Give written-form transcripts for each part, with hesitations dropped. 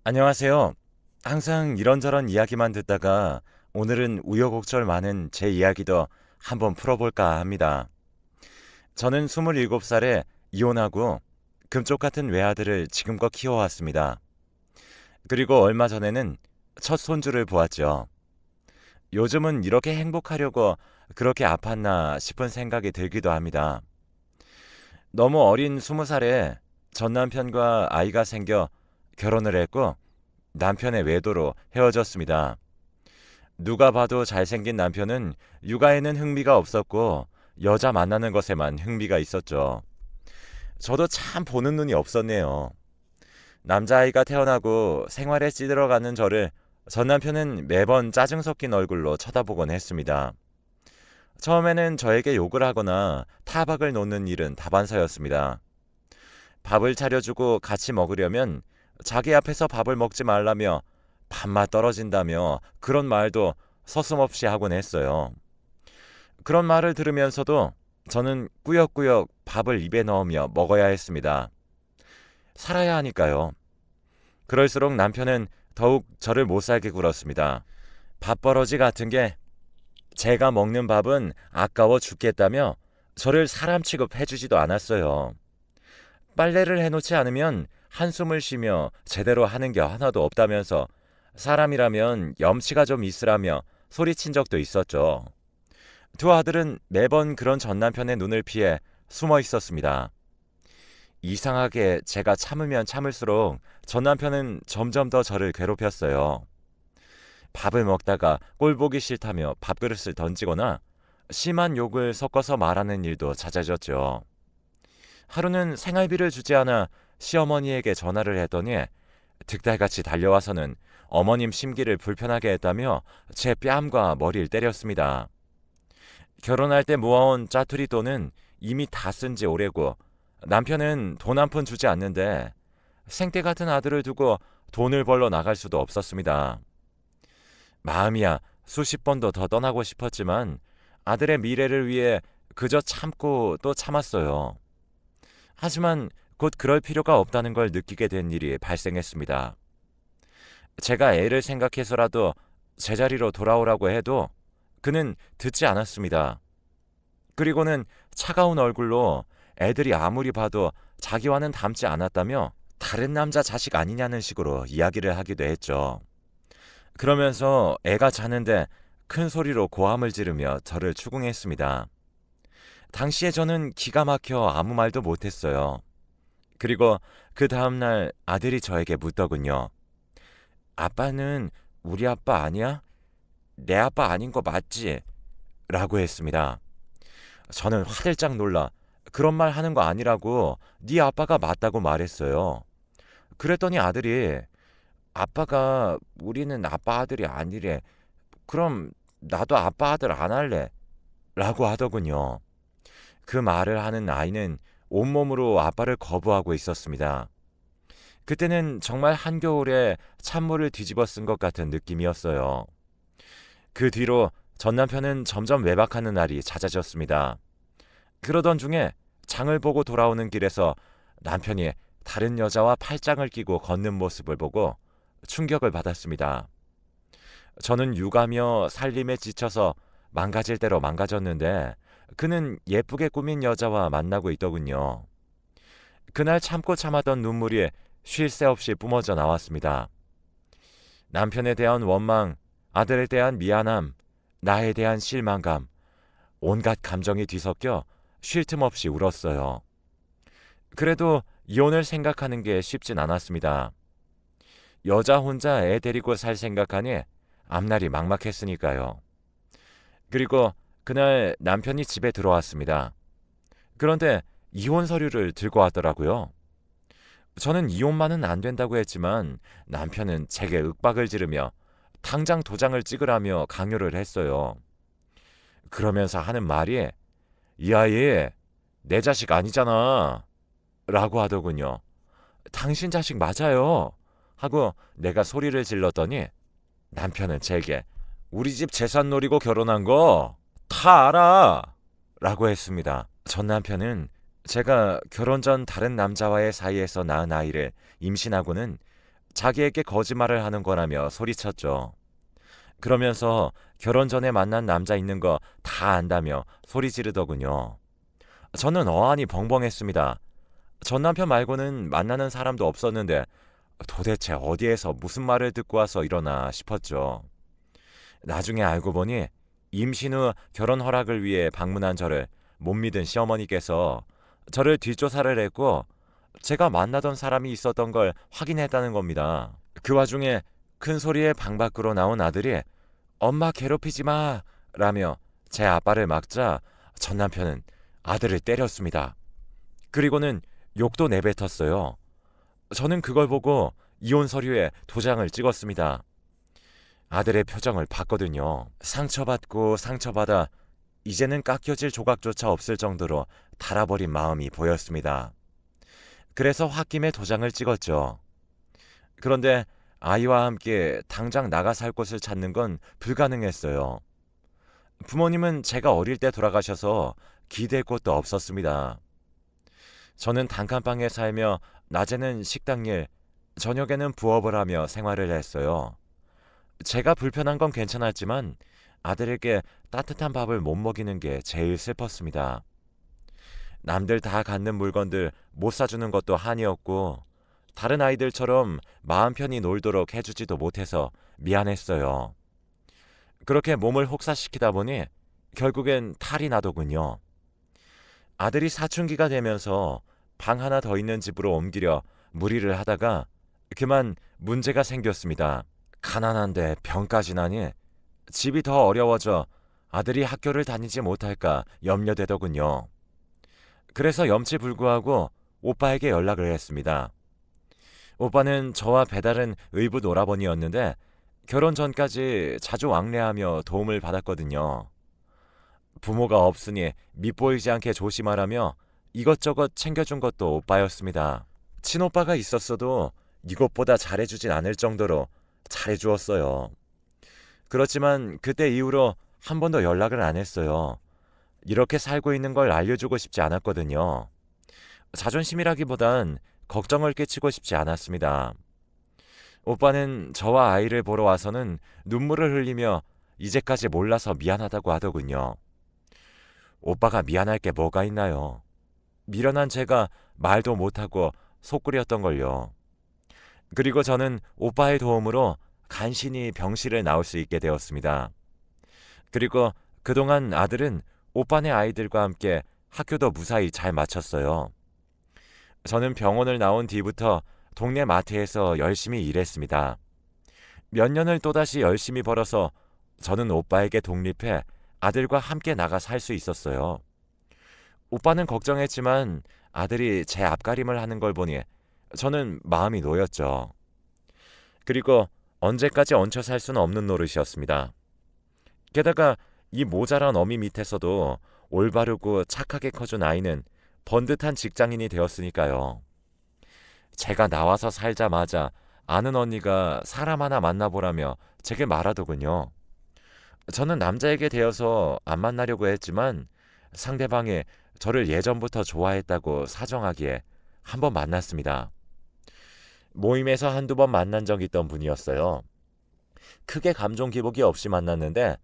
안녕하세요. 항상 이런저런 이야기만 듣다가 오늘은 우여곡절 많은 제 이야기도 한번 풀어볼까 합니다. 저는 27살에 이혼하고 금쪽 같은 외아들을 지금껏 키워왔습니다. 그리고 얼마 전에는 첫 손주를 보았죠. 요즘은 이렇게 행복하려고 그렇게 아팠나 싶은 생각이 들기도 합니다. 너무 어린 20살에 전 남편과 아이가 생겨 결혼을 했고 남편의 외도로 헤어졌습니다. 누가 봐도 잘생긴 남편은 육아에는 흥미가 없었고 여자 만나는 것에만 흥미가 있었죠. 저도 참 보는 눈이 없었네요. 남자아이가 태어나고 생활에 찌들어가는 저를 전 남편은 매번 짜증 섞인 얼굴로 쳐다보곤 했습니다. 처음에는 저에게 욕을 하거나 타박을 놓는 일은 다반사였습니다. 밥을 차려주고 같이 먹으려면 자기 앞에서 밥을 먹지 말라며 밥맛 떨어진다며 그런 말도 서슴없이 하곤 했어요. 그런 말을 들으면서도 저는 꾸역꾸역 밥을 입에 넣으며 먹어야 했습니다. 살아야 하니까요. 그럴수록 남편은 더욱 저를 못살게 굴었습니다. 밥버러지 같은 게 제가 먹는 밥은 아까워 죽겠다며 저를 사람 취급해주지도 않았어요. 빨래를 해놓지 않으면 한숨을 쉬며 제대로 하는 게 하나도 없다면서 사람이라면 염치가 좀 있으라며 소리친 적도 있었죠. 두 아들은 매번 그런 전 남편의 눈을 피해 숨어 있었습니다. 이상하게 제가 참으면 참을수록 전 남편은 점점 더 저를 괴롭혔어요. 밥을 먹다가 꼴 보기 싫다며 밥그릇을 던지거나 심한 욕을 섞어서 말하는 일도 잦아졌죠. 하루는 생활비를 주지 않아 시어머니에게 전화를 했더니 득달같이 달려와서는 어머님 심기를 불편하게 했다며 제 뺨과 머리를 때렸습니다. 결혼할 때 모아온 짜투리 돈은 이미 다 쓴 지 오래고 남편은 돈 한 푼 주지 않는데 생떼 같은 아들을 두고 돈을 벌러 나갈 수도 없었습니다. 마음이야 수십 번도 더 떠나고 싶었지만 아들의 미래를 위해 그저 참고 또 참았어요. 하지만 곧 그럴 필요가 없다는 걸 느끼게 된 일이 발생했습니다. 제가 애를 생각해서라도 제자리로 돌아오라고 해도 그는 듣지 않았습니다. 그리고는 차가운 얼굴로 애들이 아무리 봐도 자기와는 닮지 않았다며 다른 남자 자식 아니냐는 식으로 이야기를 하기도 했죠. 그러면서 애가 자는데 큰 소리로 고함을 지르며 저를 추궁했습니다. 당시에 저는 기가 막혀 아무 말도 못했어요. 그리고 그 다음날 아들이 저에게 묻더군요. 아빠는 우리 아빠 아니야? 내 아빠 아닌 거 맞지? 라고 했습니다. 저는 화들짝 놀라 그런 말 하는 거 아니라고 네 아빠가 맞다고 말했어요. 그랬더니 아들이 아빠가 우리는 아빠 아들이 아니래. 그럼 나도 아빠 아들 안 할래. 라고 하더군요. 그 말을 하는 아이는 온몸으로 아빠를 거부하고 있었습니다. 그때는 정말 한겨울에 찬물을 뒤집어 쓴 것 같은 느낌이었어요. 그 뒤로 전 남편은 점점 외박하는 날이 잦아졌습니다. 그러던 중에 장을 보고 돌아오는 길에서 남편이 다른 여자와 팔짱을 끼고 걷는 모습을 보고 충격을 받았습니다. 저는 육아며 살림에 지쳐서 망가질 대로 망가졌는데 그는 예쁘게 꾸민 여자와 만나고 있더군요. 그날 참고 참았던 눈물이 쉴 새 없이 뿜어져 나왔습니다. 남편에 대한 원망, 아들에 대한 미안함, 나에 대한 실망감, 온갖 감정이 뒤섞여 쉴 틈 없이 울었어요. 그래도 이혼을 생각하는 게 쉽진 않았습니다. 여자 혼자 애 데리고 살 생각하니 앞날이 막막했으니까요. 그리고 그날 남편이 집에 들어왔습니다. 그런데 이혼 서류를 들고 왔더라고요. 저는 이혼만은 안 된다고 했지만 남편은 제게 윽박을 지르며 당장 도장을 찍으라며 강요를 했어요. 그러면서 하는 말이 이 아이 내 자식 아니잖아 라고 하더군요. 당신 자식 맞아요 하고 내가 소리를 질렀더니 남편은 제게 우리 집 재산 노리고 결혼한 거 다 알아 라고 했습니다. 전 남편은 제가 결혼 전 다른 남자와의 사이에서 낳은 아이를 임신하고는 자기에게 거짓말을 하는 거라며 소리쳤죠. 그러면서 결혼 전에 만난 남자 있는 거 다 안다며 소리 지르더군요. 저는 어안이 벙벙했습니다. 전 남편 말고는 만나는 사람도 없었는데 도대체 어디에서 무슨 말을 듣고 와서 이러나 싶었죠. 나중에 알고 보니 임신 후 결혼 허락을 위해 방문한 저를 못 믿은 시어머니께서 저를 뒷조사를 했고 제가 만나던 사람이 있었던 걸 확인했다는 겁니다. 그 와중에 큰 소리에 방 밖으로 나온 아들이 엄마 괴롭히지 마 라며 제 아빠를 막자 전 남편은 아들을 때렸습니다. 그리고는 욕도 내뱉었어요. 저는 그걸 보고 이혼 서류에 도장을 찍었습니다. 아들의 표정을 봤거든요. 상처받고 상처받아 이제는 깎여질 조각조차 없을 정도로 달아버린 마음이 보였습니다. 그래서 홧김에 도장을 찍었죠. 그런데 아이와 함께 당장 나가 살 곳을 찾는 건 불가능했어요. 부모님은 제가 어릴 때 돌아가셔서 기댈 곳도 없었습니다. 저는 단칸방에 살며 낮에는 식당 일, 저녁에는 부업을 하며 생활을 했어요. 제가 불편한 건 괜찮았지만 아들에게 따뜻한 밥을 못 먹이는 게 제일 슬펐습니다. 남들 다 갖는 물건들 못 사주는 것도 한이었고 다른 아이들처럼 마음 편히 놀도록 해주지도 못해서 미안했어요. 그렇게 몸을 혹사시키다 보니 결국엔 탈이 나더군요. 아들이 사춘기가 되면서 방 하나 더 있는 집으로 옮기려 무리를 하다가 그만 문제가 생겼습니다. 가난한데 병까지 나니 집이 더 어려워져 아들이 학교를 다니지 못할까 염려되더군요. 그래서 염치불구하고 오빠에게 연락을 했습니다. 오빠는 저와 배다른 의붓 오라버니였는데 결혼 전까지 자주 왕래하며 도움을 받았거든요. 부모가 없으니 밉보이지 않게 조심하라며 이것저것 챙겨준 것도 오빠였습니다. 친오빠가 있었어도 이것보다 잘해주진 않을 정도로 잘해주었어요. 그렇지만 그때 이후로 한 번도 연락을 안 했어요. 이렇게 살고 있는 걸 알려주고 싶지 않았거든요. 자존심이라기보단 걱정을 끼치고 싶지 않았습니다. 오빠는 저와 아이를 보러 와서는 눈물을 흘리며 이제까지 몰라서 미안하다고 하더군요. 오빠가 미안할 게 뭐가 있나요? 미련한 제가 말도 못하고 속구렸던걸요. 그리고 저는 오빠의 도움으로 간신히 병실을 나올 수 있게 되었습니다. 그리고 그동안 아들은 오빠네 아이들과 함께 학교도 무사히 잘 마쳤어요. 저는 병원을 나온 뒤부터 동네 마트에서 열심히 일했습니다. 몇 년을 또다시 열심히 벌어서 저는 오빠에게 독립해 아들과 함께 나가 살 수 있었어요. 오빠는 걱정했지만 아들이 제 앞가림을 하는 걸 보니 저는 마음이 놓였죠. 그리고 언제까지 얹혀 살 수는 없는 노릇이었습니다. 게다가 이 모자란 어미 밑에서도 올바르고 착하게 커준 아이는 번듯한 직장인이 되었으니까요. 제가 나와서 살자마자 아는 언니가 사람 하나 만나보라며 제게 말하더군요. 저는 남자에게 대여서 안 만나려고 했지만 상대방이 저를 예전부터 좋아했다고 사정하기에 한번 만났습니다. 모임에서 한두 번 만난 적이 있던 분이었어요. 크게 감정 기복이 없이 만났는데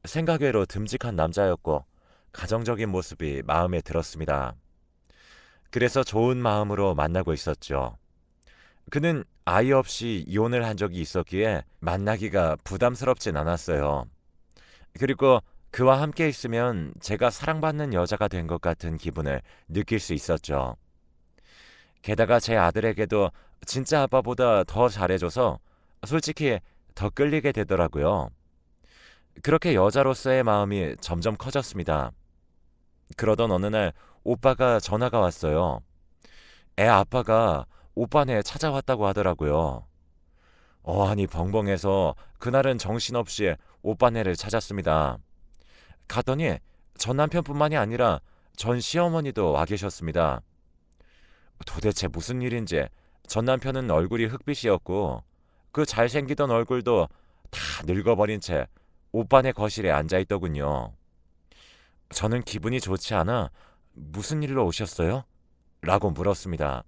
생각외로 듬직한 남자였고 가정적인 모습이 마음에 들었습니다. 그래서 좋은 마음으로 만나고 있었죠. 그는 아이 없이 이혼을 한 적이 있었기에 만나기가 부담스럽진 않았어요. 그리고 그와 함께 있으면 제가 사랑받는 여자가 된 것 같은 기분을 느낄 수 있었죠. 게다가 제 아들에게도 진짜 아빠보다 더 잘해줘서 솔직히 더 끌리게 되더라고요. 그렇게 여자로서의 마음이 점점 커졌습니다. 그러던 어느 날 오빠가 전화가 왔어요. 애 아빠가 오빠네 찾아왔다고 하더라고요. 어안이 벙벙해서 그날은 정신없이 오빠네를 찾았습니다. 갔더니 전 남편뿐만이 아니라 전 시어머니도 와 계셨습니다. 도대체 무슨 일인지 전 남편은 얼굴이 흑빛이었고 그 잘생기던 얼굴도 다 늙어버린 채 오빠네 거실에 앉아있더군요. 저는 기분이 좋지 않아 무슨 일로 오셨어요? 라고 물었습니다.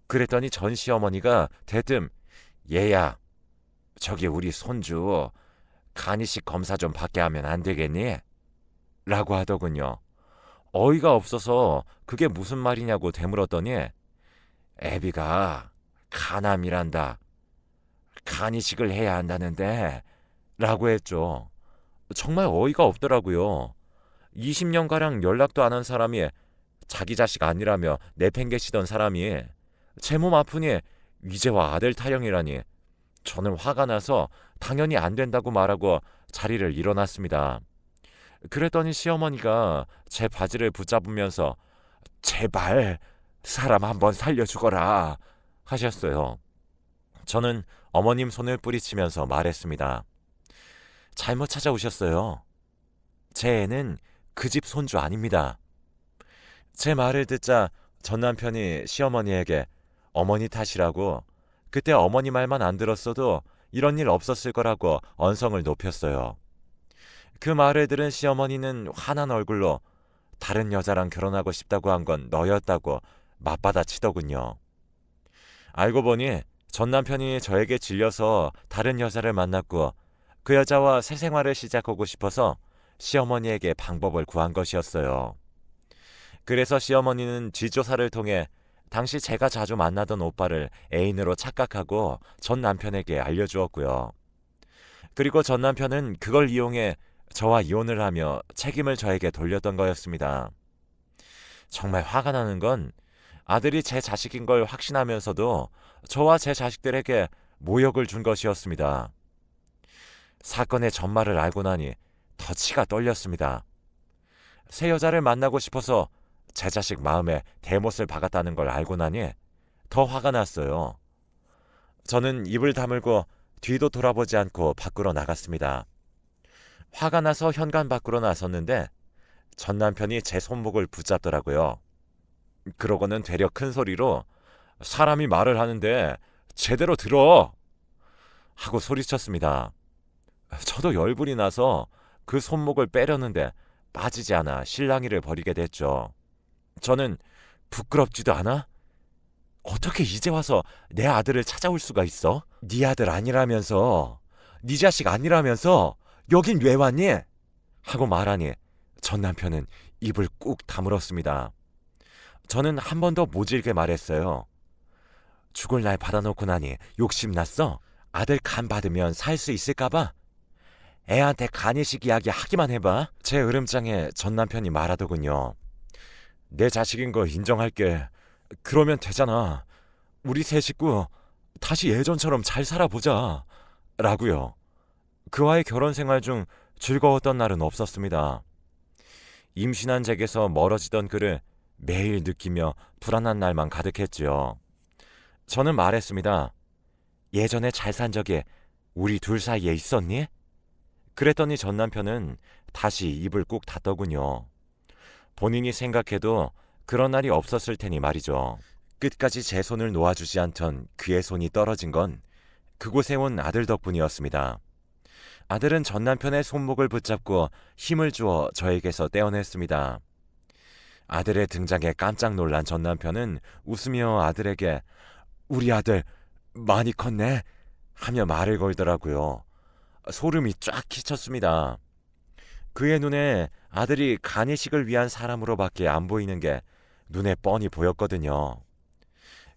그랬더니 전 시어머니가 대뜸 얘야, 저기 우리 손주 간이식 검사 좀 받게 하면 안 되겠니? 라고 하더군요. 어이가 없어서 그게 무슨 말이냐고 되물었더니 애비가 간암이란다. 간이식을 해야 한다는데 라고 했죠. 정말 어이가 없더라고요. 20년가량 연락도 안 한 사람이 자기 자식 아니라며 내팽개치던 사람이 제 몸 아프니 이제와 아들 타령이라니 저는 화가 나서 당연히 안 된다고 말하고 자리를 일어났습니다. 그랬더니 시어머니가 제 바지를 붙잡으면서 제발 사람 한번 살려주거라 하셨어요. 저는 어머님 손을 뿌리치면서 말했습니다. 잘못 찾아오셨어요. 제 애는 그 집 손주 아닙니다. 제 말을 듣자 전 남편이 시어머니에게 어머니 탓이라고, 그때 어머니 말만 안 들었어도 이런 일 없었을 거라고 언성을 높였어요. 그 말을 들은 시어머니는 화난 얼굴로 다른 여자랑 결혼하고 싶다고 한 건 너였다고 맞받아치더군요. 알고 보니 전 남편이 저에게 질려서 다른 여자를 만났고 그 여자와 새 생활을 시작하고 싶어서 시어머니에게 방법을 구한 것이었어요. 그래서 시어머니는 뒷조사를 통해 당시 제가 자주 만나던 오빠를 애인으로 착각하고 전 남편에게 알려주었고요. 그리고 전 남편은 그걸 이용해 저와 이혼을 하며 책임을 저에게 돌렸던 거였습니다. 정말 화가 나는 건 아들이 제 자식인 걸 확신하면서도 저와 제 자식들에게 모욕을 준 것이었습니다. 사건의 전말을 알고 나니 더 치가 떨렸습니다. 새 여자를 만나고 싶어서 제 자식 마음에 대못을 박았다는 걸 알고 나니 더 화가 났어요. 저는 입을 다물고 뒤도 돌아보지 않고 밖으로 나갔습니다. 화가 나서 현관 밖으로 나섰는데 전 남편이 제 손목을 붙잡더라고요. 그러고는 되려 큰 소리로 사람이 말을 하는데 제대로 들어! 하고 소리쳤습니다. 저도 열불이 나서 그 손목을 빼려는데 빠지지 않아 실랑이를 벌이게 됐죠. 저는 부끄럽지도 않아? 어떻게 이제 와서 내 아들을 찾아올 수가 있어? 네 아들 아니라면서, 네 자식 아니라면서 여긴 왜 왔니? 하고 말하니 전 남편은 입을 꾹 다물었습니다. 저는 한 번 더 모질게 말했어요. 죽을 날 받아놓고 나니 욕심났어? 아들 간 받으면 살 수 있을까봐? 애한테 간이식 이야기 하기만 해봐. 제 으름장에 전 남편이 말하더군요. 내 자식인 거 인정할게. 그러면 되잖아. 우리 세 식구 다시 예전처럼 잘 살아보자. 라고요. 그와의 결혼 생활 중 즐거웠던 날은 없었습니다. 임신한 제게서 멀어지던 그를 매일 느끼며 불안한 날만 가득했지요. 저는 말했습니다. 예전에 잘 산 적이 우리 둘 사이에 있었니? 그랬더니 전 남편은 다시 입을 꾹 닫더군요. 본인이 생각해도 그런 날이 없었을 테니 말이죠. 끝까지 제 손을 놓아주지 않던 그의 손이 떨어진 건 그곳에 온 아들 덕분이었습니다. 아들은 전 남편의 손목을 붙잡고 힘을 주어 저에게서 떼어냈습니다. 아들의 등장에 깜짝 놀란 전 남편은 웃으며 아들에게 우리 아들 많이 컸네 하며 말을 걸더라고요. 소름이 쫙 끼쳤습니다. 그의 눈에 아들이 간이식을 위한 사람으로밖에 안 보이는 게 눈에 뻔히 보였거든요.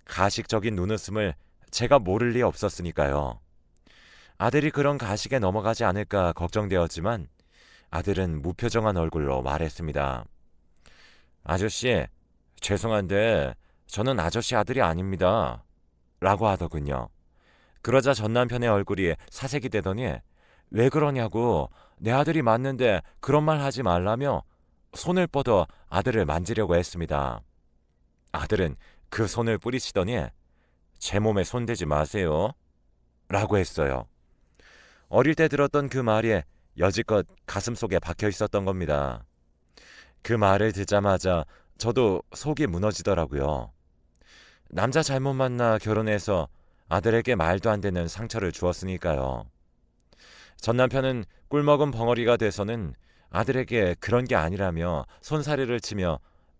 가식적인 눈웃음을 제가 모를 리 없었으니까요. 아들이 그런 가식에 넘어가지 않을까 걱정되었지만 아들은 무표정한 얼굴로 말했습니다. 아저씨, 죄송한데 저는 아저씨 아들이 아닙니다. 라고 하더군요. 그러자 전 남편의 얼굴이 사색이 되더니 왜 그러냐고 내 아들이 맞는데 그런 말 하지 말라며 손을 뻗어 아들을 만지려고 했습니다. 아들은 그 손을 뿌리치더니 제 몸에 손대지 마세요. 라고 했어요. 어릴 때 들었던 그 말이 여지껏 가슴속에 박혀 있었던 겁니다. 그 말을 듣자마자 저도 속이 무너지더라고요. 남자 잘못 만나 결혼해서 아들에게 말도 안 되는 상처를 주었으니까요. 전 남편은 꿀먹은 벙어리가 돼서는 아들에게 그런 게 아니라며 손사래를 치며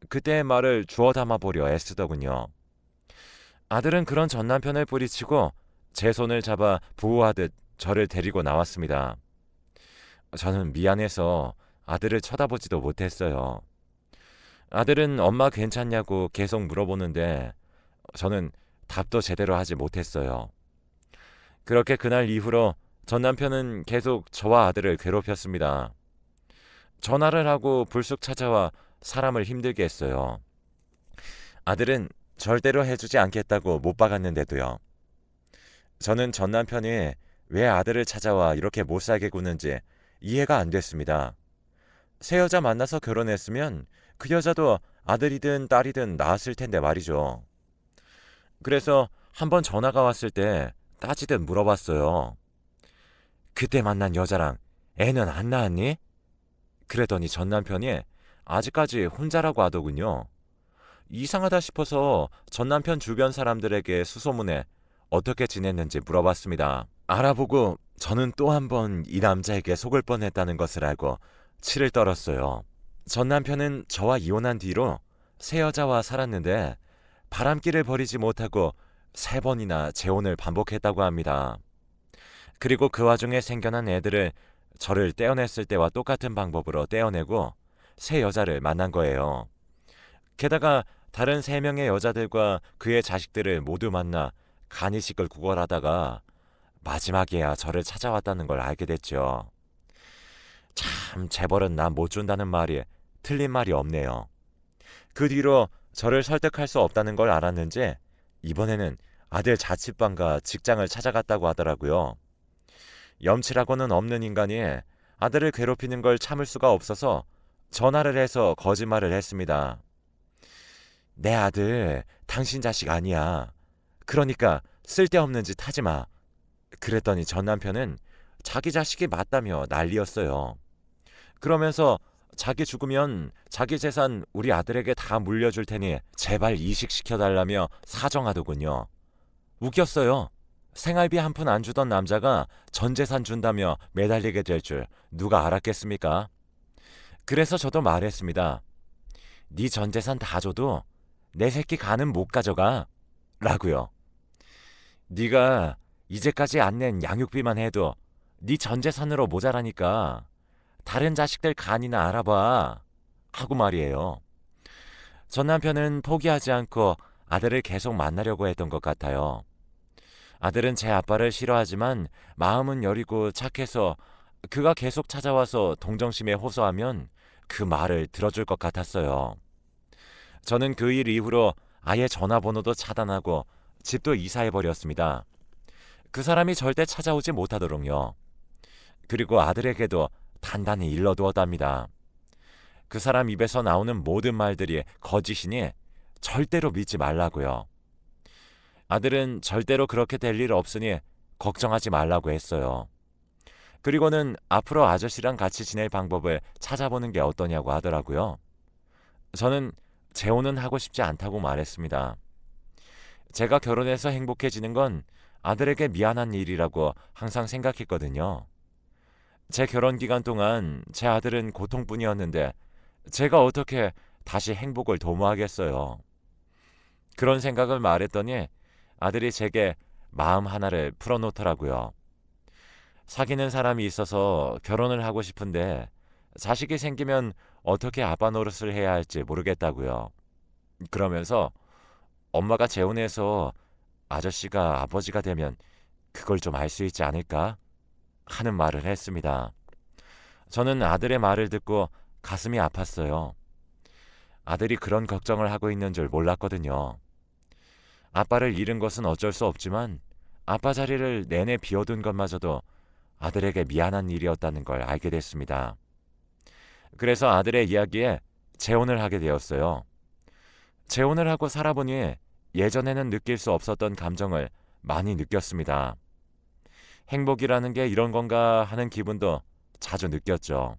그때의 말을 주워 담아보려 애쓰더군요. 아들은 그런 전 남편을 뿌리치고 제 손을 잡아 보호하듯 저를 데리고 나왔습니다. 저는 미안해서 아들을 쳐다보지도 못했어요. 아들은 엄마 괜찮냐고 계속 물어보는데 저는 답도 제대로 하지 못했어요. 그렇게 그날 이후로 전 남편은 계속 저와 아들을 괴롭혔습니다. 전화를 하고 불쑥 찾아와 사람을 힘들게 했어요. 아들은 절대로 해주지 않겠다고 못 박았는데도요. 저는 전 남편이 왜 아들을 찾아와 이렇게 못살게 구는지 이해가 안 됐습니다. 새 여자 만나서 결혼했으면 그 여자도 아들이든 딸이든 낳았을 텐데 말이죠. 그래서 한번 전화가 왔을 때 따지듯 물어봤어요. 그때 만난 여자랑 애는 안 낳았니? 그랬더니 전 남편이 아직까지 혼자라고 하더군요. 이상하다 싶어서 전 남편 주변 사람들에게 수소문해 어떻게 지냈는지 물어봤습니다. 알아보고 저는 또 한 번 이 남자에게 속을 뻔했다는 것을 알고 치를 떨었어요. 전 남편은 저와 이혼한 뒤로 새 여자와 살았는데 바람길을 버리지 못하고 3번이나 재혼을 반복했다고 합니다. 그리고 그 와중에 생겨난 애들을 저를 떼어냈을 때와 똑같은 방법으로 떼어내고 새 여자를 만난 거예요. 게다가 다른 3명의 여자들과 그의 자식들을 모두 만나 간이식을 구걸하다가 마지막에야 저를 찾아왔다는 걸 알게 됐죠. 참 재벌은 남 못 준다는 말이 틀린 말이 없네요. 그 뒤로 저를 설득할 수 없다는 걸 알았는지 이번에는 아들 자취방과 직장을 찾아갔다고 하더라고요. 염치라고는 없는 인간이 아들을 괴롭히는 걸 참을 수가 없어서 전화를 해서 거짓말을 했습니다. 내 아들 당신 자식 아니야. 그러니까 쓸데없는 짓 하지 마. 그랬더니 전 남편은 자기 자식이 맞다며 난리였어요. 그러면서 자기 죽으면 자기 재산 우리 아들에게 다 물려줄 테니 제발 이식시켜달라며 사정하더군요. 웃겼어요. 생활비 한 푼 안 주던 남자가 전 재산 준다며 매달리게 될 줄 누가 알았겠습니까? 그래서 저도 말했습니다. 네 전 재산 다 줘도 내 새끼 간은 못 가져가. 라고요. 네가 이제까지 안 낸 양육비만 해도 네 전 재산으로 모자라니까 다른 자식들 간이나 알아봐. 하고 말이에요. 전 남편은 포기하지 않고 아들을 계속 만나려고 했던 것 같아요. 아들은 제 아빠를 싫어하지만 마음은 여리고 착해서 그가 계속 찾아와서 동정심에 호소하면 그 말을 들어줄 것 같았어요. 저는 그 일 이후로 아예 전화번호도 차단하고 집도 이사해버렸습니다. 그 사람이 절대 찾아오지 못하도록요. 그리고 아들에게도 단단히 일러두었답니다. 그 사람 입에서 나오는 모든 말들이 거짓이니 절대로 믿지 말라고요. 아들은 절대로 그렇게 될 일 없으니 걱정하지 말라고 했어요. 그리고는 앞으로 아저씨랑 같이 지낼 방법을 찾아보는 게 어떠냐고 하더라고요. 저는 재혼은 하고 싶지 않다고 말했습니다. 제가 결혼해서 행복해지는 건 아들에게 미안한 일이라고 항상 생각했거든요. 제 결혼 기간 동안 제 아들은 고통뿐이었는데 제가 어떻게 다시 행복을 도모하겠어요. 그런 생각을 말했더니 아들이 제게 마음 하나를 풀어놓더라고요. 사귀는 사람이 있어서 결혼을 하고 싶은데 자식이 생기면 어떻게 아빠 노릇을 해야 할지 모르겠다고요. 그러면서 엄마가 재혼해서 아저씨가 아버지가 되면 그걸 좀 알 수 있지 않을까? 하는 말을 했습니다. 저는 아들의 말을 듣고 가슴이 아팠어요. 아들이 그런 걱정을 하고 있는 줄 몰랐거든요. 아빠를 잃은 것은 어쩔 수 없지만 아빠 자리를 내내 비워둔 것마저도 아들에게 미안한 일이었다는 걸 알게 됐습니다. 그래서 아들의 이야기에 재혼을 하게 되었어요. 재혼을 하고 살아보니 예전에는 느낄 수 없었던 감정을 많이 느꼈습니다. 행복이라는 게 이런 건가 하는 기분도 자주 느꼈죠.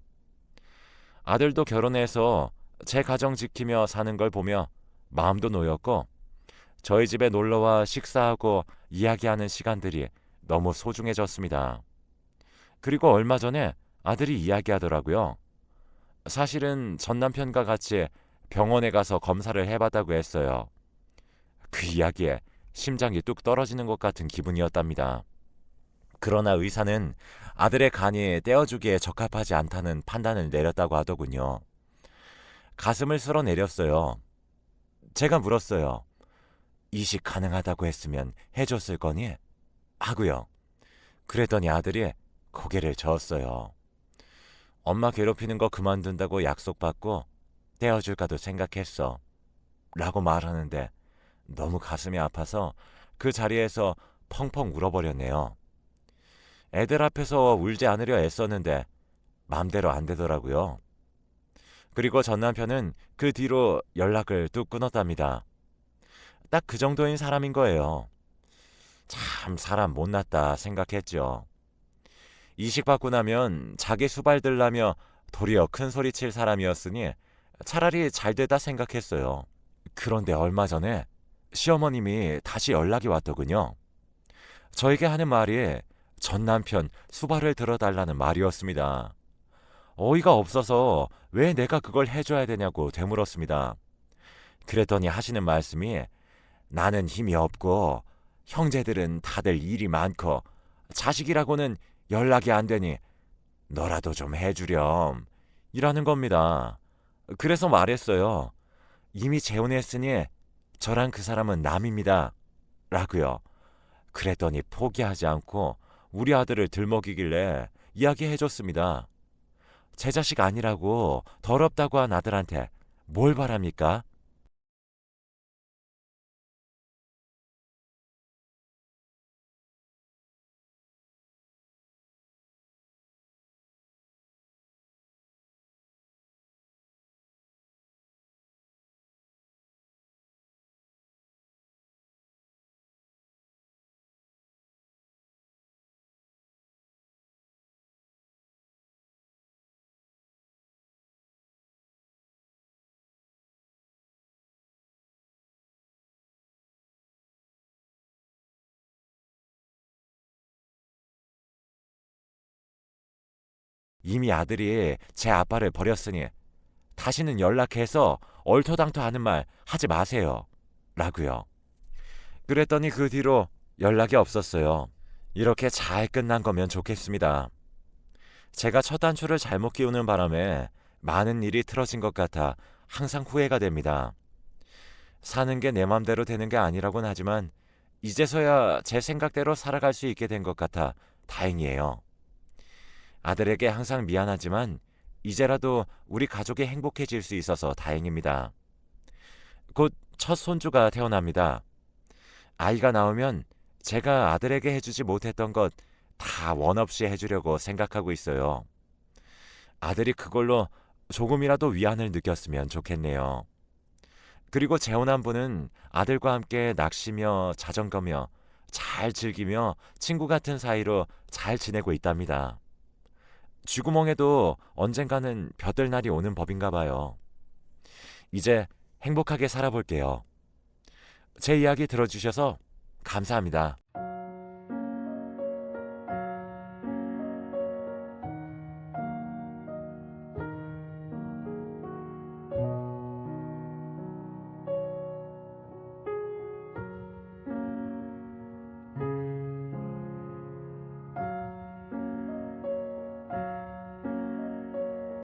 아들도 결혼해서 제 가정 지키며 사는 걸 보며 마음도 놓였고 저희 집에 놀러와 식사하고 이야기하는 시간들이 너무 소중해졌습니다. 그리고 얼마 전에 아들이 이야기하더라고요. 사실은 전 남편과 같이 병원에 가서 검사를 해봤다고 했어요. 그 이야기에 심장이 뚝 떨어지는 것 같은 기분이었답니다. 그러나 의사는 아들의 간이 떼어주기에 적합하지 않다는 판단을 내렸다고 하더군요. 가슴을 쓸어내렸어요. 제가 물었어요. 이식 가능하다고 했으면 해줬을 거니? 하고요. 그랬더니 아들이 고개를 저었어요. 엄마 괴롭히는 거 그만둔다고 약속받고 떼어줄까도 생각했어. 라고 말하는데 너무 가슴이 아파서 그 자리에서 펑펑 울어버렸네요. 애들 앞에서 울지 않으려 애썼는데 맘대로 안 되더라고요. 그리고 전 남편은 그 뒤로 연락을 뚝 끊었답니다. 딱 그 정도인 사람인 거예요. 참 사람 못났다 생각했죠. 이식받고 나면 자기 수발 들라며 도리어 큰 소리 칠 사람이었으니 차라리 잘 되다 생각했어요. 그런데 얼마 전에 시어머님이 다시 연락이 왔더군요. 저에게 하는 말이 전 남편 수발을 들어달라는 말이었습니다. 어이가 없어서 왜 내가 그걸 해줘야 되냐고 되물었습니다. 그랬더니 하시는 말씀이 나는 힘이 없고 형제들은 다들 일이 많고 자식이라고는 연락이 안 되니 너라도 좀 해주렴 이라는 겁니다. 그래서 말했어요. 이미 재혼했으니 저랑 그 사람은 남입니다. 라고요. 그랬더니 포기하지 않고 우리 아들을 들먹이길래 이야기해줬습니다. 제 자식 아니라고 더럽다고 한 아들한테 뭘 바랍니까? 이미 아들이 제 아빠를 버렸으니 다시는 연락해서 얼토당토하는 말 하지 마세요. 라고요. 그랬더니 그 뒤로 연락이 없었어요. 이렇게 잘 끝난 거면 좋겠습니다. 제가 첫 단추를 잘못 끼우는 바람에 많은 일이 틀어진 것 같아 항상 후회가 됩니다. 사는 게 내 맘대로 되는 게 아니라고는 하지만 이제서야 제 생각대로 살아갈 수 있게 된 것 같아 다행이에요. 아들에게 항상 미안하지만 이제라도 우리 가족이 행복해질 수 있어서 다행입니다. 곧 첫 손주가 태어납니다. 아이가 나오면 제가 아들에게 해주지 못했던 것 다 원 없이 해주려고 생각하고 있어요. 아들이 그걸로 조금이라도 위안을 느꼈으면 좋겠네요. 그리고 재혼한 분은 아들과 함께 낚시며 자전거며 잘 즐기며 친구 같은 사이로 잘 지내고 있답니다. 쥐구멍에도 언젠가는 벼들 날이 오는 법인가 봐요. 이제 행복하게 살아볼게요. 제 이야기 들어주셔서 감사합니다.